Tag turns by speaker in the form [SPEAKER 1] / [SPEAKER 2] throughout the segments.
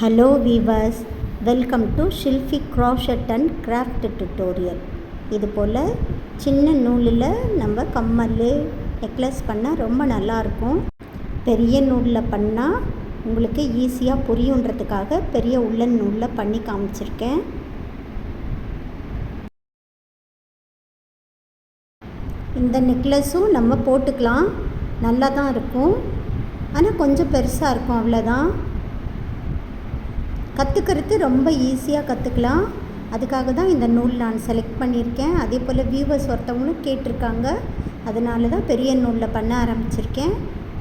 [SPEAKER 1] Hello viewers, welcome to Shilfi Crochet and Craft Tutorial. இது போல் சின்ன நூலில் நம்ம கம்மல் நெக்லஸ் பண்ணால் ரொம்ப நல்லாயிருக்கும். பெரிய நூலில் பண்ணால் உங்களுக்கு ஈஸியாக புரியுன்றதுக்காக பெரிய உள்ளன் நூலில் பண்ணி காமிச்சிருக்கேன். இந்த நெக்லஸும் நம்ம போட்டுக்கலாம், நல்லா தான் இருக்கும். ஆனால் கொஞ்சம் பெருசாக இருக்கும், அவ்வளோதான். கற்றுக்கிறது ரொம்ப ஈஸியாக கற்றுக்கலாம். அதுக்காக தான் இந்த நூல் நான் செலக்ட் பண்ணியிருக்கேன். அதே போல் வியூவர்ஸ் ஒருத்தவங்களும் கேட்டிருக்காங்க, அதனால தான் பெரிய நூலில் பண்ண ஆரம்பிச்சிருக்கேன்.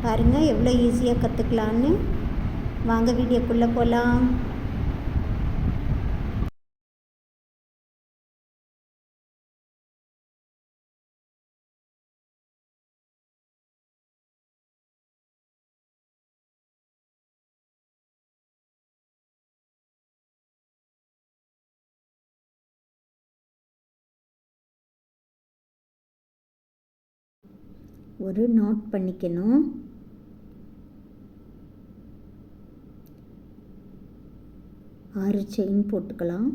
[SPEAKER 1] பாருங்கள் எவ்வளோ ஈஸியாக கற்றுக்கலான்னு. வாங்க வீடியோக்குள்ளே போகலாம். ஒரு நாட் பண்ணிக்கணும். ஆறு செயின் போட்டுக்கலாம்.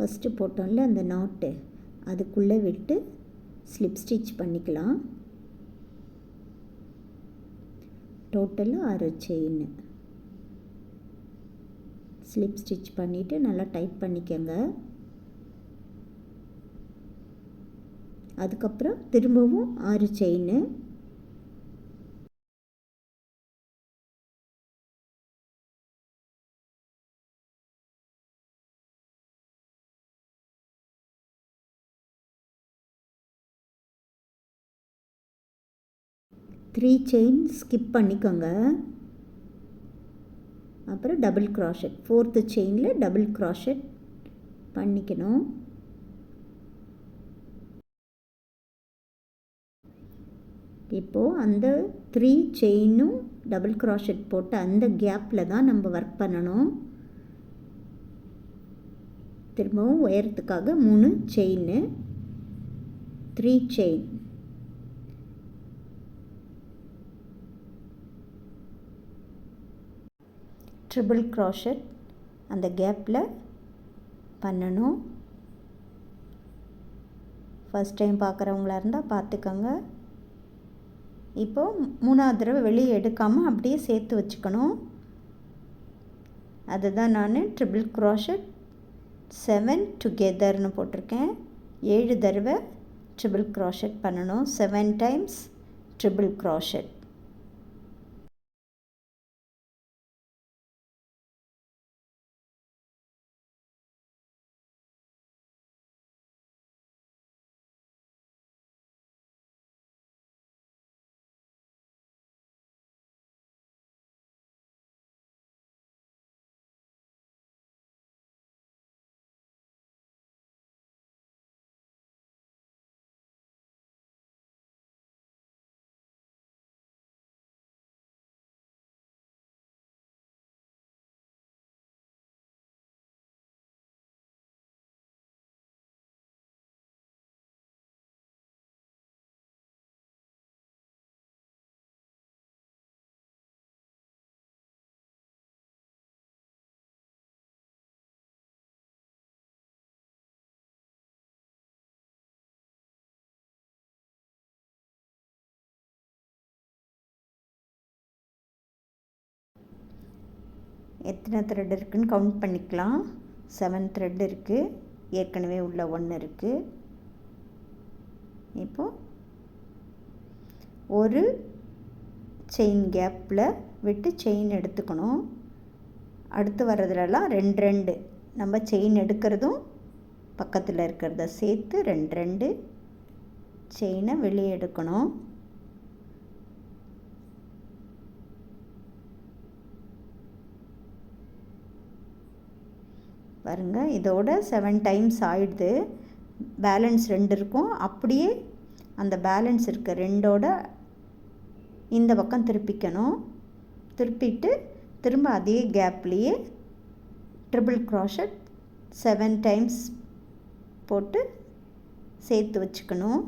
[SPEAKER 1] ஃபஸ்ட்டு போட்டோம்ல அந்த நாட்டு, அதுக்குள்ளே விட்டு ஸ்லிப் ஸ்டிச் பண்ணிக்கலாம். டோட்டலாக 6 செயின் ஸ்லிப் ஸ்டிச் பண்ணிவிட்டு நல்லா டைட் பண்ணிக்கோங்க. அதுக்கப்புறம் திரும்பவும் 6 செயின், த்ரீ செயின் ஸ்கிப் பண்ணிக்கோங்க. அப்புறம் டபுள் க்ராஷெட், 4th செயினில் டபுள் க்ராஷெட் பண்ணிக்கணும். இப்போது அந்த 3 செயினும் டபுள் க்ராஷெட் போட்டு அந்த கேப்பில் தான் நம்ம ஒர்க் பண்ணணும். திரும்பவும் உயரத்துக்காக 3 செயின், 3 செயின், ட்ரிபிள் க்ராஷெட் அந்த கேப்பில் பண்ணணும். ஃபஸ்ட் டைம் பார்க்குறவங்களா இருந்தால் பார்த்துக்கோங்க. இப்போது 3ஆவது தடவை வெளியே எடுக்காமல் அப்படியே சேர்த்து வச்சுக்கணும். அதுதான் நான் ட்ரிபிள் க்ராஷெட் 7 டுகெதர்னு போட்டிருக்கேன். 7 தடவை ட்ரிபிள் க்ராஷெட் பண்ணணும். 7 டைம்ஸ் ட்ரிபிள் க்ராஷெட். எத்தனை த்ரெட் இருக்குதுன்னு கவுண்ட் பண்ணிக்கலாம். 7 த்ரெட் இருக்குது, ஏற்கனவே உள்ள 1 இருக்குது. இப்போது ஒரு செயின் கேப்பில் விட்டு செயின் எடுத்துக்கணும். அடுத்து வர்றதுலலாம் 2 நம்ம செயின் எடுக்கிறதும் பக்கத்தில் இருக்கிறத சேர்த்து 2 செயினை வெளியே எடுக்கணும். பாருங்கள், இதோட 7 டைம்ஸ் ஆயிடுது. பேலன்ஸ் 2 இருக்கும். அப்படியே அந்த பேலன்ஸ் இருக்க ரெண்டோட இந்த பக்கம் திருப்பிக்கணும். திருப்பிட்டு திரும்ப அதே கேப்லேயே ட்ரிபிள் க்ரோஷட் 7 டைம்ஸ் போட்டு சேர்த்து வச்சுக்கணும்.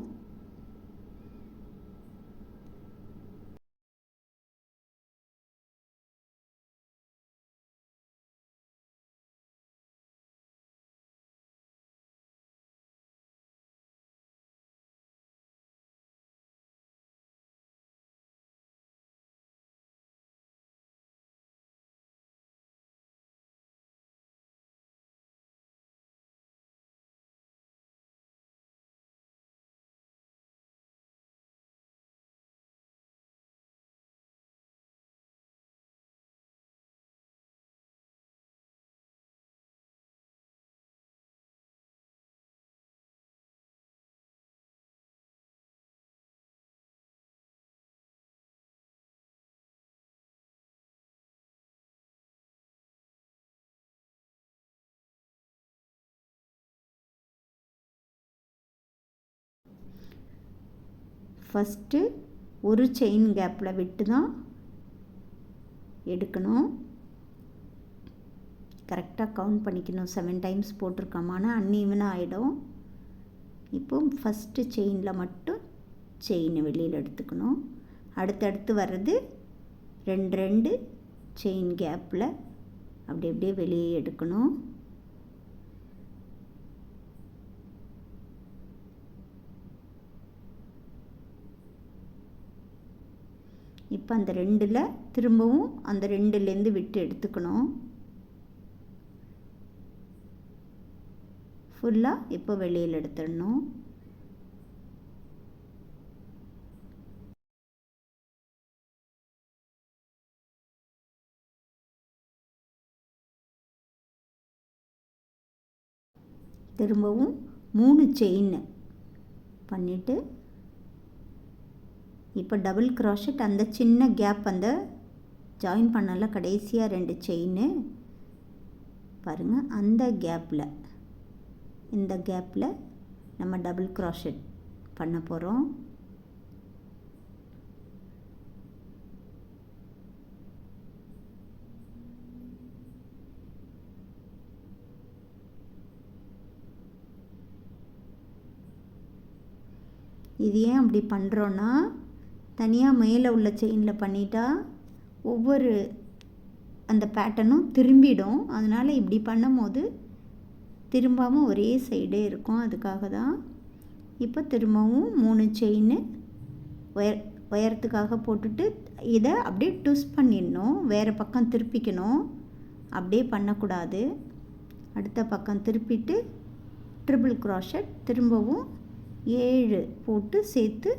[SPEAKER 1] ஃபஸ்ட்டு ஒரு செயின் கேப்பில் விட்டு தான் எடுக்கணும். கரெக்டாக கவுண்ட் பண்ணிக்கணும். 7 டைம்ஸ் போட்டிருக்கோமானா அன்ஈவனாக ஆகிடும். இப்போ ஃபஸ்ட்டு செயினில் மட்டும் செயினை வெளியில் எடுத்துக்கணும். அடுத்தடுத்து வர்றது 2 செயின் கேப்பில் அப்படி அப்படியே வெளியே எடுக்கணும். இப்போ அந்த 2ல் திரும்பவும் அந்த 2லேருந்து விட்டு எடுத்துக்கணும். ஃபுல்லாக இப்போ வெளியில் எடுத்துடணும். திரும்பவும் 3 செயின் பண்ணிவிட்டு இப்போ டபுள் க்ரோஷட் அந்த சின்ன கேப் அந்த ஜாயின் பண்ணல கடைசியாக 2 செயின் பாருங்கள். அந்த கேப்பில் இந்த கேப்பில் நம்ம டபுள் க்ரோஷட் பண்ண போகிறோம். இது ஏன் அப்படி பண்ணுறோன்னா, தனியாக மேலே உள்ள செயினில் பண்ணிட்டா ஒவ்வொரு அந்த பேட்டர்னும் திரும்பிடும். அதனால் இப்படி பண்ணும் போது திரும்பாமல் ஒரே சைடே இருக்கும். அதுக்காக தான் இப்போ திரும்பவும் 3 செயின் உயரத்துக்காக போட்டுட்டு இதை அப்படியே ட்விஸ்ட் பண்ணிடணும். வேறு பக்கம் திருப்பிக்கணும். அப்படியே பண்ணக்கூடாது. அடுத்த பக்கம் திருப்பிட்டு ட்ரிபிள் க்ரோஷட் திரும்பவும் 7 போட்டு சேர்த்து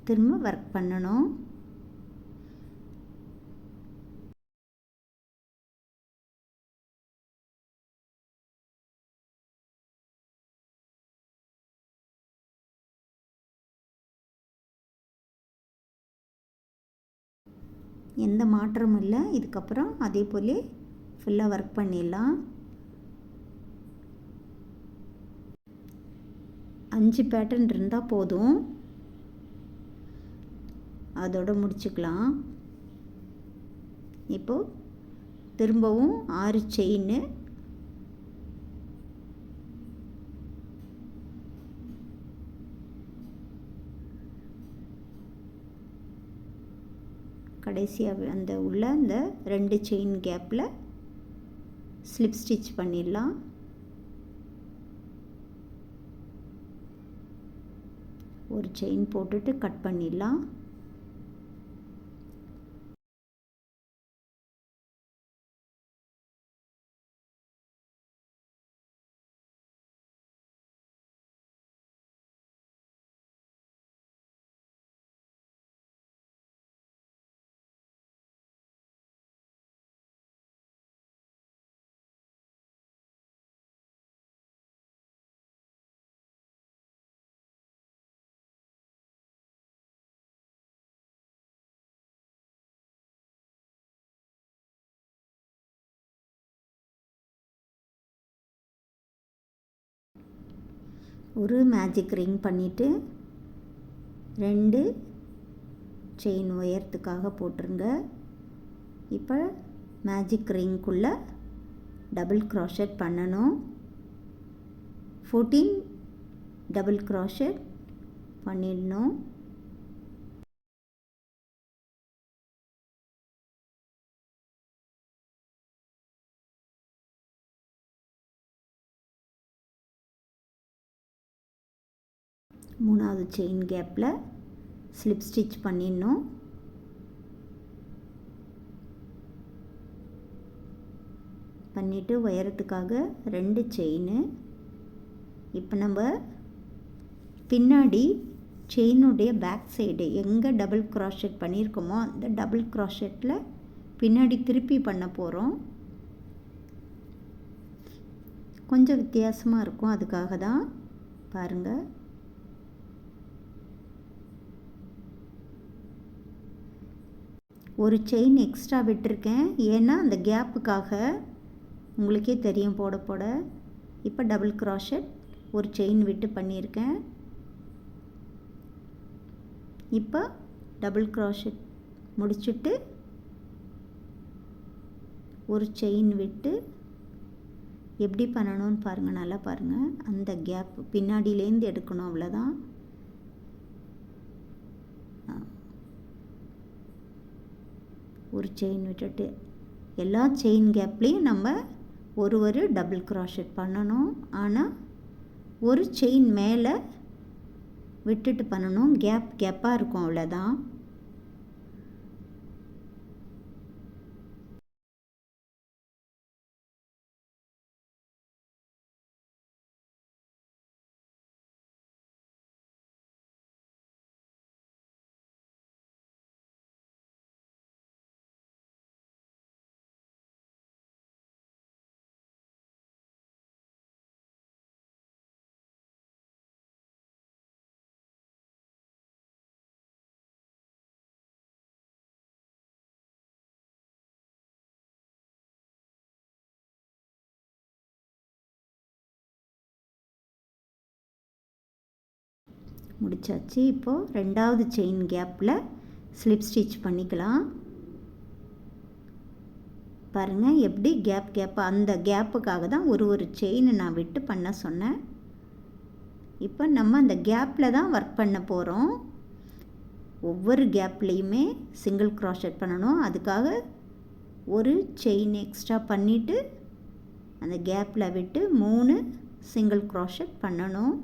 [SPEAKER 1] திரும்ப ஒர்க் பண்ணணும். எந்த மாற்றமும் இல்லை. இதுக்கப்புறம் அதே போல் ஃபுல்லாக ஒர்க் பண்ணிடலாம். 5 பேட்டர்ன் இருந்தால் போதும். அதோட முடிச்சுக்கலாம். இப்போது திரும்பவும் 6 செயின் கடைசியாக அந்த உள்ள அந்த 2 செயின் கேப்பில் ஸ்லிப் ஸ்டிச் பண்ணிடலாம். ஒரு செயின் போட்டுட்டு கட் பண்ணிடலாம். ஒரு மேஜிக் ரிங் பண்ணிவிட்டு 2 செயின் உயரத்துக்காக போட்டுருங்க. இப்போ மேஜிக் ரிங்குள்ளே டபுள் க்ரோஷெட் பண்ணணும். 14 டபுள் க்ரோஷெட் பண்ணிடணும். மூணாவது செயின் கேப்பில் ஸ்லிப் ஸ்டிச் பண்ணிடணும். பண்ணிவிட்டு உயரத்துக்காக 2 செயின். இப்போ நம்ம பின்னாடி செயினுடைய பேக் சைடு எங்கே டபுள் க்ராஷெட் பண்ணியிருக்கோமோ அந்த டபுள் க்ராஷெட்டில் பின்னாடி திருப்பி பண்ண போகிறோம். கொஞ்சம் வித்தியாசமாக இருக்கும், அதுக்காக தான். பாருங்கள், ஒரு செயின் எக்ஸ்ட்ரா விட்டுருக்கேன், ஏன்னா அந்த கேப்புக்காக. உங்களுக்கே தெரியும் போட போட. இப்போ டபுள் க்ராஷெட் ஒரு செயின் விட்டு பண்ணியிருக்கேன். இப்போ டபுள் க்ராஷெட் முடிச்சுட்டு ஒரு செயின் விட்டு எப்படி பண்ணணும்னு பாருங்கள், நல்லா பாருங்கள். அந்த கேப் பின்னாடியிலேருந்து எடுக்கணும், அவ்வளோதான். ஒரு செயின் விட்டுட்டு எல்லா செயின் கேப்லேயும் நம்ம ஒரு டபுள் க்ராஷெட் பண்ணணும். ஆனால் ஒரு செயின் மேலே விட்டுட்டு பண்ணணும், கேப்பாக இருக்கும், அவ்வளோதான். முடிச்சாச்சு. இப்போது ரெண்டாவது செயின் கேப்பில் ஸ்லிப் ஸ்டிச் பண்ணிக்கலாம். பாருங்கள் எப்படி கேப்பாக, அந்த கேப்புக்காக தான் ஒரு செயினை நான் விட்டு பண்ண சொன்னேன். இப்போ நம்ம அந்த கேப்பில் தான் ஒர்க் பண்ண போகிறோம். ஒவ்வொரு கேப்லேயுமே சிங்கிள் க்ராஷெட் பண்ணணும். அதுக்காக ஒரு செயின் எக்ஸ்ட்ரா பண்ணிவிட்டு அந்த கேப்பில் விட்டு 3 சிங்கிள் க்ராஷெட் பண்ணணும்.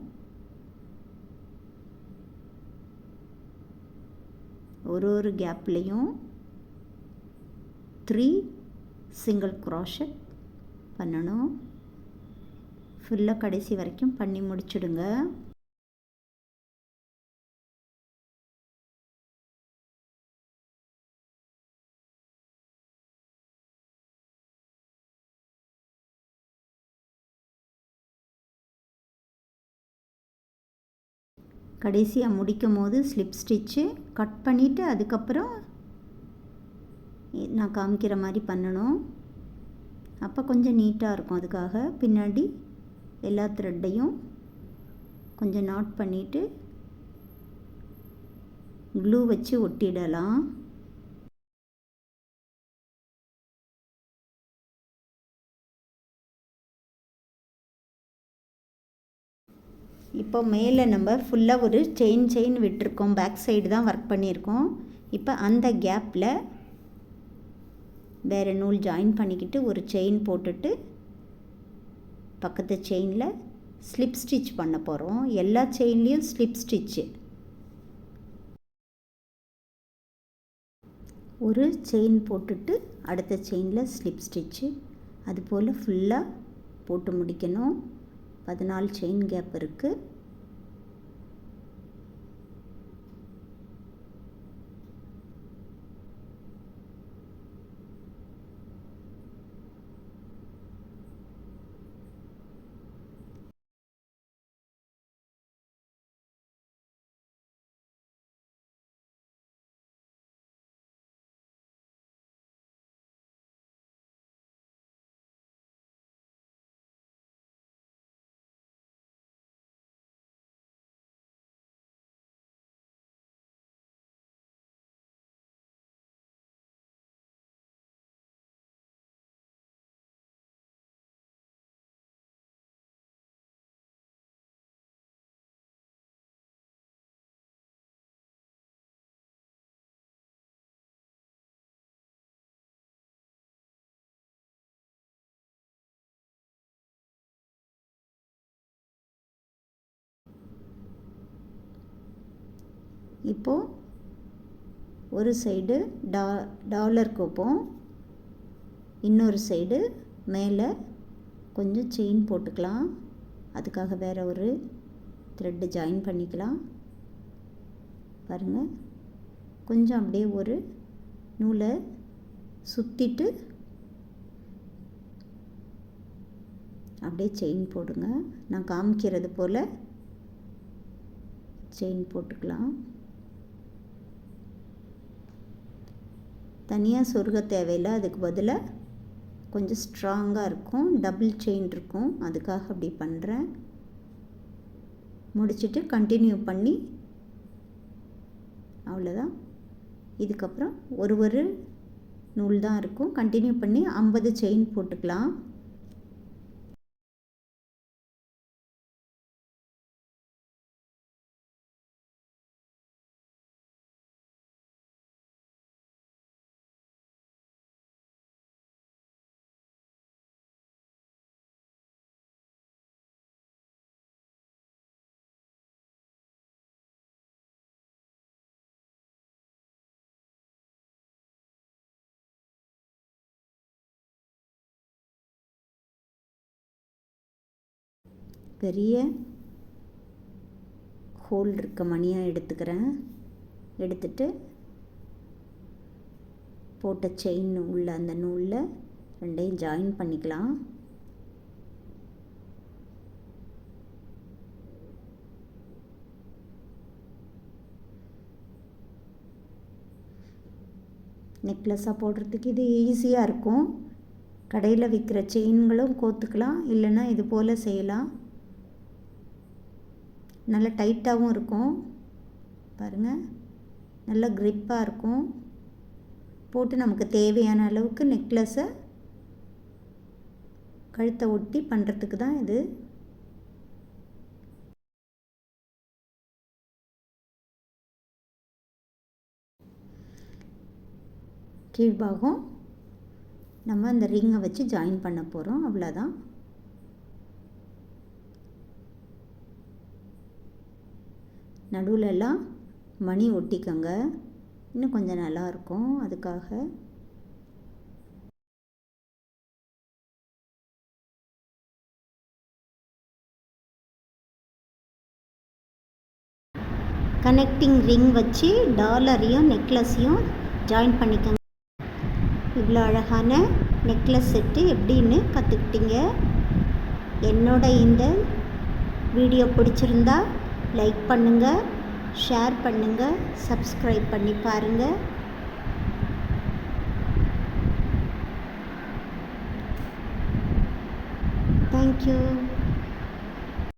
[SPEAKER 1] ஒரு கேப்லேயும் 3 சிங்கிள் க்ராஷெட் பண்ணணும். ஃபுல்லாக கடைசி வரைக்கும் பண்ணி முடிச்சுடுங்க. கடைசியாக முடிக்கும் போது ஸ்லிப் ஸ்டிச்சு கட் பண்ணிவிட்டு அதுக்கப்புறம் நான் காமிக்கிற மாதிரி பண்ணணும். அப்போ கொஞ்சம் நீட்டாக இருக்கும். அதுக்காக பின்னாடி எல்லா த்ரெட்டையும் கொஞ்சம் நாட் பண்ணிவிட்டு க்ளூ வச்சு ஒட்டிடலாம். இப்போ மேலே நம்ம ஃபுல்லாக ஒரு செயின் விட்டுருக்கோம். பேக் சைடு தான் ஒர்க் பண்ணியிருக்கோம். இப்போ அந்த கேப்பில் வேறு நூல் ஜாயின் பண்ணிக்கிட்டு ஒரு செயின் போட்டுட்டு பக்கத்து செயினில் ஸ்லிப் ஸ்டிச் பண்ண போகிறோம். எல்லா செயின்லேயும் ஸ்லிப் ஸ்டிச்சு. ஒரு செயின் போட்டுட்டு அடுத்த செயினில் ஸ்லிப் ஸ்டிச்சு. அதுபோல் ஃபுல்லாக போட்டு முடிக்கணும். 14 செயின் கேப் இருக்குது. இப்போது ஒரு சைடு டாலர் கோப்போம், இன்னொரு சைடு மேலே கொஞ்சம் செயின் போட்டுக்கலாம். அதுக்காக வேறு ஒரு த்ரெட்டு ஜாயின் பண்ணிக்கலாம். பாருங்கள், கொஞ்சம் அப்படியே ஒரு நூலை சுற்றிட்டு அப்படியே செயின் போடுங்க. நான் காமிக்கிறது போல் செயின் போட்டுக்கலாம். தனியாக சொருக தேவையில்லை, அதுக்கு பதிலாக கொஞ்சம் ஸ்ட்ராங்காக இருக்கும், டபுள் செயின் இருக்கும், அதுக்காக அப்படி பண்ணுறேன். முடிச்சுட்டு கண்டினியூ பண்ணி அவ்வளோதான். இதுக்கப்புறம் ஒரு நூல் தான் இருக்கும். கண்டினியூ பண்ணி 50 செயின் போட்டுக்கலாம். பெரிய ஹோல் இருக்க மணியாக எடுத்துக்கிறேன். எடுத்துட்டு போட்ட செயின் உள்ள அந்த நூலில் ரெண்டையும் ஜாயின் பண்ணிக்கலாம். நெக்லஸாக போடுறதுக்கு இது ஈஸியாக இருக்கும். கடையில் விற்கிற செயின்களும் கோத்துக்கலாம், இல்லைன்னா இது போல் செய்யலாம். நல்லா டைட்டாகவும் இருக்கும். பாருங்கள், நல்லா க்ரிப்பாக இருக்கும். போட்டு நமக்கு தேவையான அளவுக்கு நெக்லஸை கழுத்தை ஒட்டி பண்ணுறதுக்கு தான் இது. கீழ்பாகம் நம்ம அந்த ரிங்கை வச்சு ஜாயின் பண்ண போகிறோம், அவ்வளோதான். நடுவுலலாம் மணி ஒட்டிக்கங்க, இன்னும் கொஞ்சம் நல்லாயிருக்கும். அதுக்காக கனெக்டிங் ரிங் வச்சு டாலரையும் நெக்லஸையும் ஜாயின் பண்ணிக்கோங்க. இவ்வளோ அழகான நெக்லஸ் செட்டு எப்படின்னு கற்றுக்கிட்டீங்க. என்னோட இந்த வீடியோ பிடிச்சிருந்தா லைக் பண்ணுங்கள், ஷேர் பண்ணுங்கள், சப்ஸ்கிரைப் பண்ணி பாருங்கள். தேங்க்யூ.